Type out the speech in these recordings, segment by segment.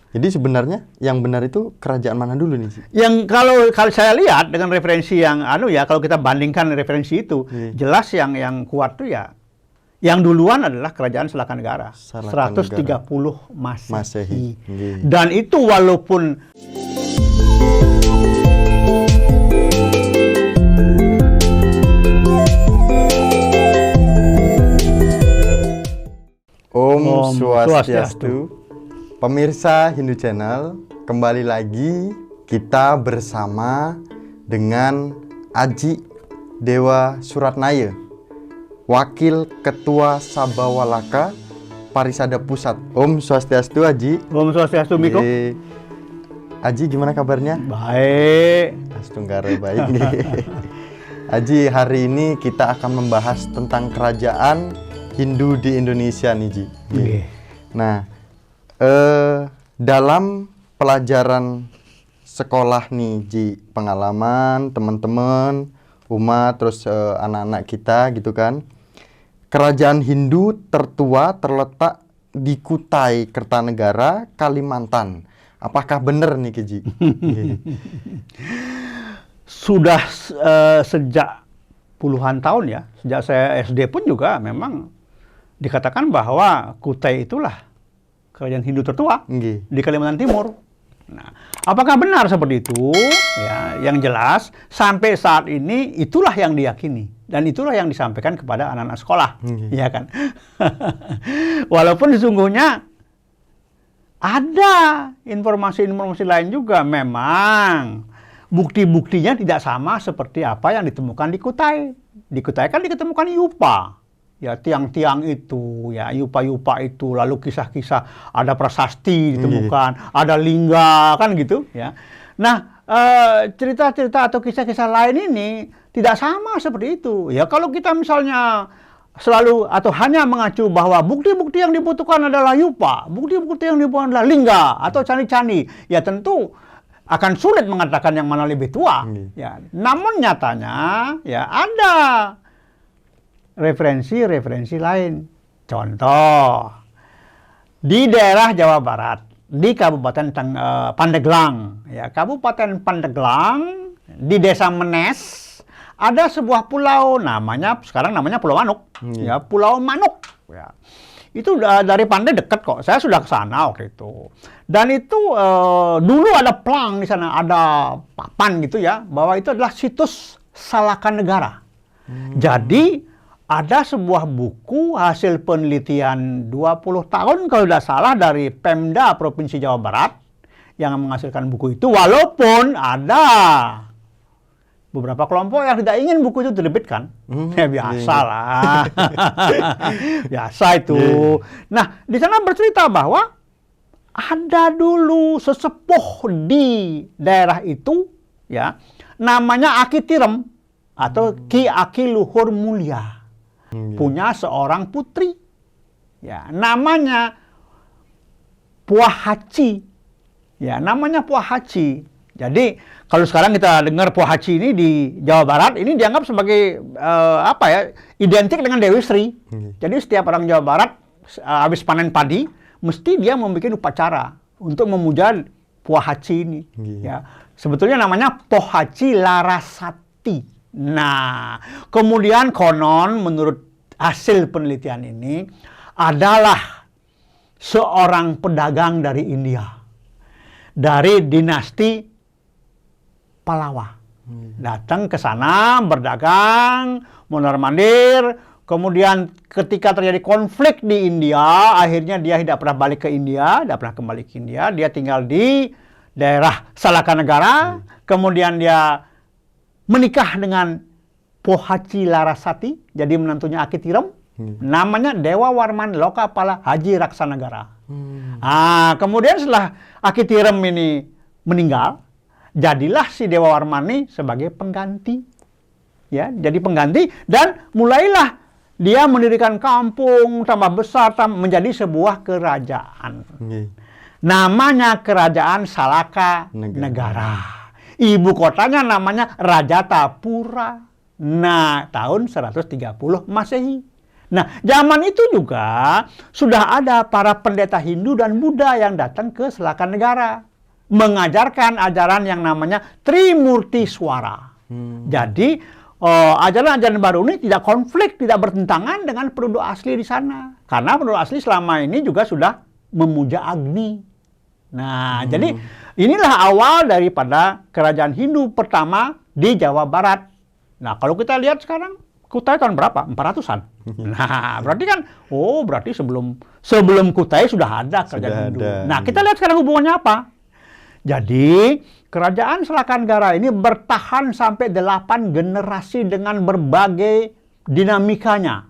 Jadi sebenarnya yang benar itu kerajaan mana dulu nih, Ji? Yang kalau saya lihat dengan referensi yang kalau kita bandingkan referensi itu, jelas yang kuat tuh ya yang duluan adalah kerajaan Salaka Negara, 130 Masehi. Dan itu walaupun Om Swastiastu. Pemirsa Hindu Channel, kembali lagi kita bersama dengan Aji Dewa Suratnaya, Wakil Ketua Sabawalaka Parisada Pusat. Om Swastiastu, Aji. Om Swastiastu, Miko. Aji, gimana kabarnya? Baik. Astunggara baik. Aji, hari ini kita akan membahas tentang kerajaan Hindu di Indonesia nih, Ji. Nah, dalam pelajaran sekolah nih, Ji, pengalaman teman-teman, umat, terus anak-anak kita gitu kan. Kerajaan Hindu tertua terletak di Kutai Kertanegara, Kalimantan. Apakah benar nih, Ji? Sudah sejak puluhan tahun ya, sejak saya SD pun juga memang dikatakan bahwa Kutai itulah kerajaan Hindu tertua di Kalimantan Timur. Nah, apakah benar seperti itu? Ya, yang jelas sampai saat ini itulah yang diyakini dan itulah yang disampaikan kepada anak-anak sekolah, ya kan? Walaupun sesungguhnya ada informasi-informasi lain juga, memang bukti-buktinya tidak sama seperti apa yang ditemukan di Kutai. Di Kutai kan ditemukan yupa. Ya, tiang-tiang itu, ya, yupa-yupa itu, lalu kisah-kisah, ada prasasti ditemukan, ada lingga, kan gitu, ya. Nah, cerita-cerita atau kisah-kisah lain ini tidak sama seperti itu. Ya, kalau kita misalnya selalu atau hanya mengacu bahwa bukti-bukti yang dibutuhkan adalah yupa, bukti-bukti yang dibutuhkan adalah lingga atau candi-candi, ya tentu akan sulit mengatakan yang mana lebih tua. Ya, namun nyatanya, ya ada referensi lain. Contoh, di daerah Jawa Barat, di Kabupaten Pandeglang, ya, Kabupaten Pandeglang, di Desa Menes, ada sebuah pulau sekarang namanya Pulau Manuk, ya, Pulau Manuk, ya. Itu dari Pandai dekat kok. Saya sudah ke sana waktu itu. Dan itu dulu ada plang di sana, ada papan gitu ya, bahwa itu adalah situs Salaka Negara. Jadi ada sebuah buku hasil penelitian 20 tahun kalau tidak salah dari Pemda Provinsi Jawa Barat yang menghasilkan buku itu, walaupun ada beberapa kelompok yang tidak ingin buku itu diterbitkan. Ya biasa lah. Biasa itu. Nah, di sana bercerita bahwa ada dulu sesepuh di daerah itu, ya, namanya Aki Tirem atau Ki Aki Luhur Mulia. Punya seorang putri, ya, namanya Puah Haci, ya, namanya Puah Haci. Jadi kalau sekarang kita dengar Puah Haci ini di Jawa Barat, ini dianggap sebagai identik dengan Dewi Sri. Jadi setiap orang Jawa Barat habis panen padi, mesti dia membuat upacara untuk memuja Puah Haci ini. Ya, sebetulnya namanya Puah Haci Larasati. Nah, kemudian konon menurut hasil penelitian ini adalah seorang pedagang dari India, dari dinasti Pallava. Datang ke sana berdagang, mondar-mandir, kemudian ketika terjadi konflik di India, akhirnya dia tidak pernah balik ke India, tidak pernah kembali ke India, dia tinggal di daerah Salaka Negara, kemudian dia menikah dengan Pohaci Larasati, jadi menantunya Aki Tirem, namanya Dewa Warman Lokapala Haji Raksanagara. Kemudian setelah Aki Tirem ini meninggal, jadilah si Dewa Warman ini sebagai pengganti. Ya, jadi pengganti, dan mulailah dia mendirikan kampung tambah besar menjadi sebuah kerajaan. Namanya Kerajaan Salaka Negara. Ibu kotanya namanya Rajatapura. Nah, tahun 130 Masehi. Nah, zaman itu juga sudah ada para pendeta Hindu dan Buddha yang datang ke Selatan Negara mengajarkan ajaran yang namanya Trimurti Swara. Jadi ajaran-ajaran baru ini tidak konflik, tidak bertentangan dengan penduduk asli di sana. Karena penduduk asli selama ini juga sudah memuja Agni. Nah, jadi inilah awal daripada kerajaan Hindu pertama di Jawa Barat. Nah, kalau kita lihat sekarang, Kutai tahun berapa? 400-an. Nah, berarti kan, berarti sebelum Kutai sudah ada kerajaan Hindu. Nah, kita lihat sekarang hubungannya apa? Jadi, kerajaan Selakanggara ini bertahan sampai 8 generasi dengan berbagai dinamikanya.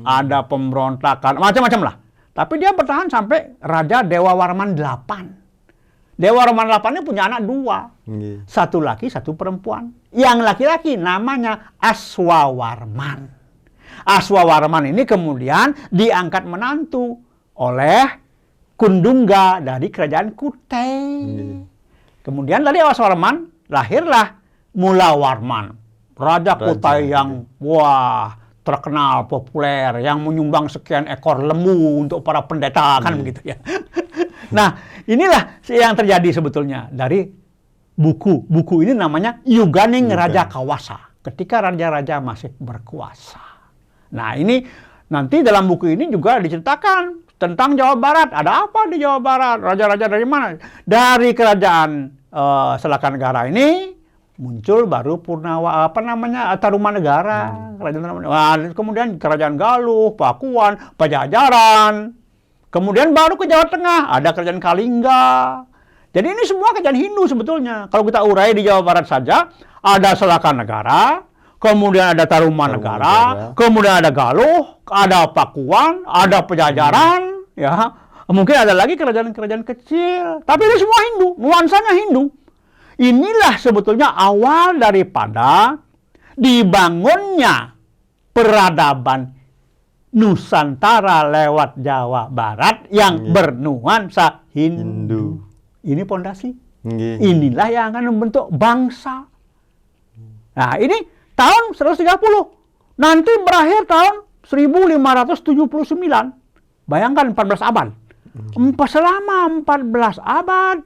Ada pemberontakan, macam-macam lah. Tapi dia bertahan sampai Raja Dewa Warman 8. Dewa Warman 8 ini punya anak 2. Satu laki, satu perempuan. Yang laki-laki namanya Aswawarman. Aswawarman ini kemudian diangkat menantu oleh Kundungga dari kerajaan Kutai. Kemudian dari Aswawarman lahirlah Mulawarman. Raja Kutai yang terkenal, populer, yang menyumbang sekian ekor lembu untuk para pendeta, kan begitu ya. Nah, inilah yang terjadi sebetulnya dari buku. Buku ini namanya Yuganing Raja Kawasa, ketika raja-raja masih berkuasa. Nah, ini nanti dalam buku ini juga diceritakan tentang Jawa Barat. Ada apa di Jawa Barat? Raja-raja dari mana? Dari kerajaan Selakanggara ini muncul baru Tarumanegara, kerajaan Tarumanegara. Kemudian kerajaan Galuh, Pakuan, Pajajaran. Kemudian baru ke Jawa Tengah, ada kerajaan Kalingga. Jadi ini semua kerajaan Hindu sebetulnya. Kalau kita urai di Jawa Barat saja, ada Selakanegara, kemudian ada Tarumanegara, kemudian ada Galuh, ada Pakuan, ada Pajajaran, ya. Mungkin ada lagi kerajaan-kerajaan kecil. Tapi itu semua Hindu, nuansanya Hindu. Inilah sebetulnya awal daripada dibangunnya peradaban Nusantara lewat Jawa Barat yang bernuansa Hindu. Ini pondasi. Inilah yang akan membentuk bangsa. Nah, ini tahun 130. Nanti berakhir tahun 1579. Bayangkan 14 abad. Selama 14 abad,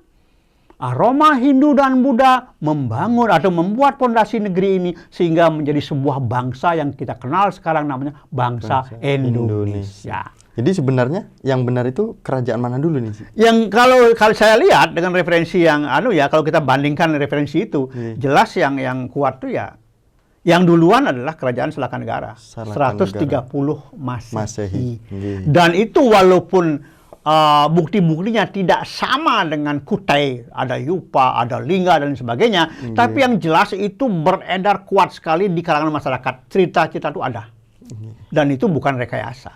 aroma Hindu dan Buddha membangun atau membuat pondasi negeri ini sehingga menjadi sebuah bangsa yang kita kenal sekarang namanya bangsa Indonesia. Jadi sebenarnya yang benar itu kerajaan mana dulu nih? Yang kalau saya lihat dengan referensi yang kalau kita bandingkan referensi itu, jelas yang kuat tuh ya yang duluan adalah kerajaan Selakanegara 130 Masehi. Dan itu walaupun bukti-buktinya tidak sama dengan Kutai, ada Yupa, ada Lingga dan sebagainya, tapi yang jelas itu beredar kuat sekali di kalangan masyarakat. Cerita-cerita itu ada. Dan itu bukan rekayasa.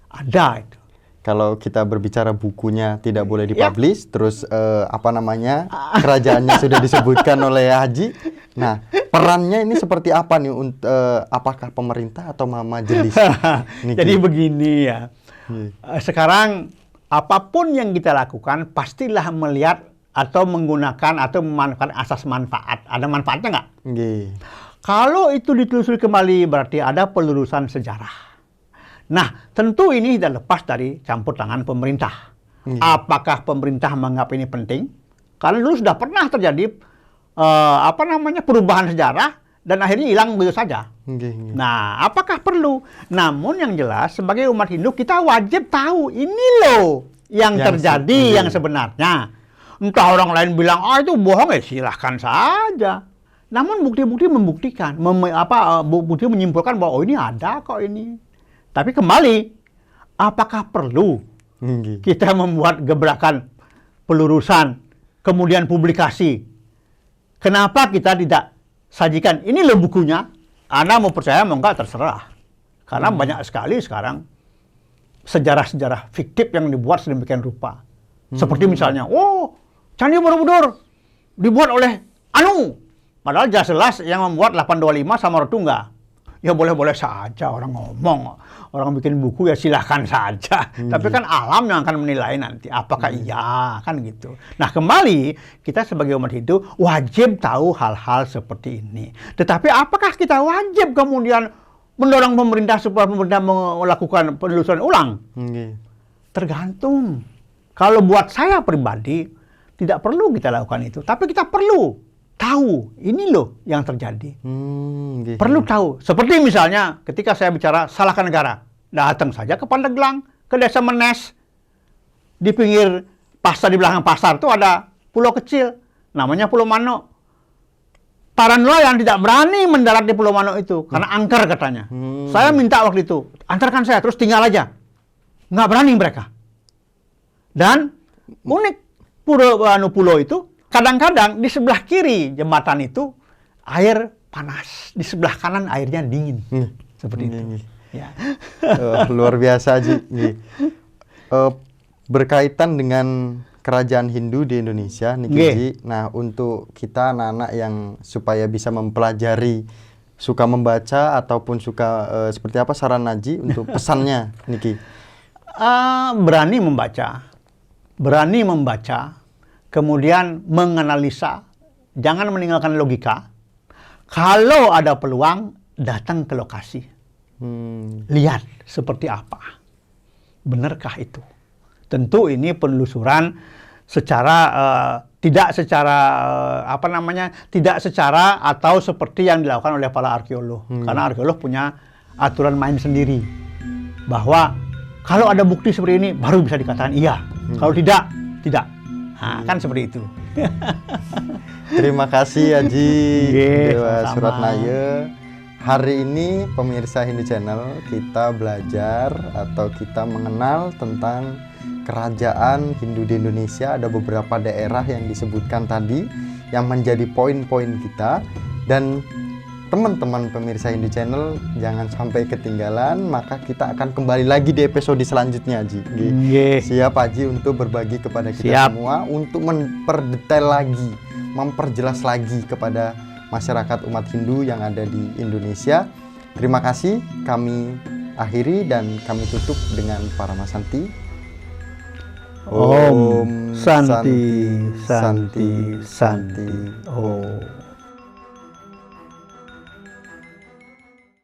Ada itu. Kalau kita berbicara bukunya tidak boleh dipublish, terus kerajaannya sudah disebutkan oleh Haji. Nah, perannya ini seperti apa nih? Apakah pemerintah atau majelis? Jadi begini ya. Sekarang apapun yang kita lakukan, pastilah melihat atau menggunakan atau memanfaatkan asas manfaat. Ada manfaatnya nggak? Kalau itu ditelusuri kembali, berarti ada pelurusan sejarah. Nah, tentu ini tidak lepas dari campur tangan pemerintah. Apakah pemerintah menganggap ini penting? Karena dulu sudah pernah terjadi perubahan sejarah dan akhirnya hilang begitu saja. Nah, apakah perlu? Namun yang jelas sebagai umat Hindu kita wajib tahu ini loh yang terjadi yang sebenarnya. Entah orang lain bilang itu bohong, silahkan saja. Namun bukti-bukti membuktikan, bukti menyimpulkan bahwa ini ada kok ini. Tapi kembali, apakah perlu kita membuat gebrakan pelurusan, kemudian publikasi? Kenapa kita tidak sajikan, ini loh bukunya, Anda mau percaya mau enggak terserah. Karena banyak sekali sekarang sejarah-sejarah fiktif yang dibuat sedemikian rupa. Seperti misalnya, Candi Borobudur dibuat oleh Anu. Padahal jelas yang membuat 825 sama Rotungga. Ya boleh-boleh saja orang ngomong. Orang bikin buku ya silahkan saja. Tapi kan alam yang akan menilai nanti. Apakah iya, kan gitu. Nah kembali, kita sebagai umat Hindu wajib tahu hal-hal seperti ini. Tetapi apakah kita wajib kemudian mendorong pemerintah supaya pemerintah melakukan penelusuran ulang? Nggih. Tergantung. Kalau buat saya pribadi, tidak perlu kita lakukan itu. Tapi kita perlu tahu, ini loh yang terjadi. Nggih. Perlu tahu. Seperti misalnya ketika saya bicara salahkan negara. Datang saja ke Pandeglang, ke Desa Menes. Di pinggir pasar, di belakang pasar itu ada pulau kecil. Namanya Pulau Mano. Para nelayan tidak berani mendarat di Pulau Mano itu. Karena angker katanya. Saya minta waktu itu, antarkan saya, terus tinggal aja. Nggak berani mereka. Dan unik pulau itu, kadang-kadang di sebelah kiri jembatan itu air panas, di sebelah kanan airnya dingin. Seperti itu. Ya. Luar biasa, Ji. Berkaitan dengan kerajaan Hindu di Indonesia, Niki Ji. Nah, untuk kita anak-anak yang supaya bisa mempelajari, suka membaca ataupun suka seperti apa saran Naji untuk pesannya, Niki? Berani membaca, kemudian menganalisa, jangan meninggalkan logika. Kalau ada peluang, datang ke lokasi. Lihat seperti apa. Benarkah itu? Tentu ini penelusuran tidak secara atau seperti yang dilakukan oleh para arkeolog. Karena arkeolog punya aturan main sendiri. Bahwa kalau ada bukti seperti ini baru bisa dikatakan iya. Kalau tidak. Nah, kan seperti itu. Terima kasih Haji Dewa sama-sama. Suratnaya. Hari ini pemirsa Hindu Channel kita belajar atau kita mengenal tentang kerajaan Hindu di Indonesia. Ada beberapa daerah yang disebutkan tadi yang menjadi poin-poin kita. Dan teman-teman pemirsa Hindu Channel jangan sampai ketinggalan, maka kita akan kembali lagi di episode selanjutnya, Haji. Siap Haji untuk berbagi kepada kita semua untuk memperdetail lagi, memperjelas lagi kepada masyarakat umat Hindu yang ada di Indonesia. Terima kasih, kami akhiri dan kami tutup dengan Paramasanti. Om Santi, Santi, Santi. Om.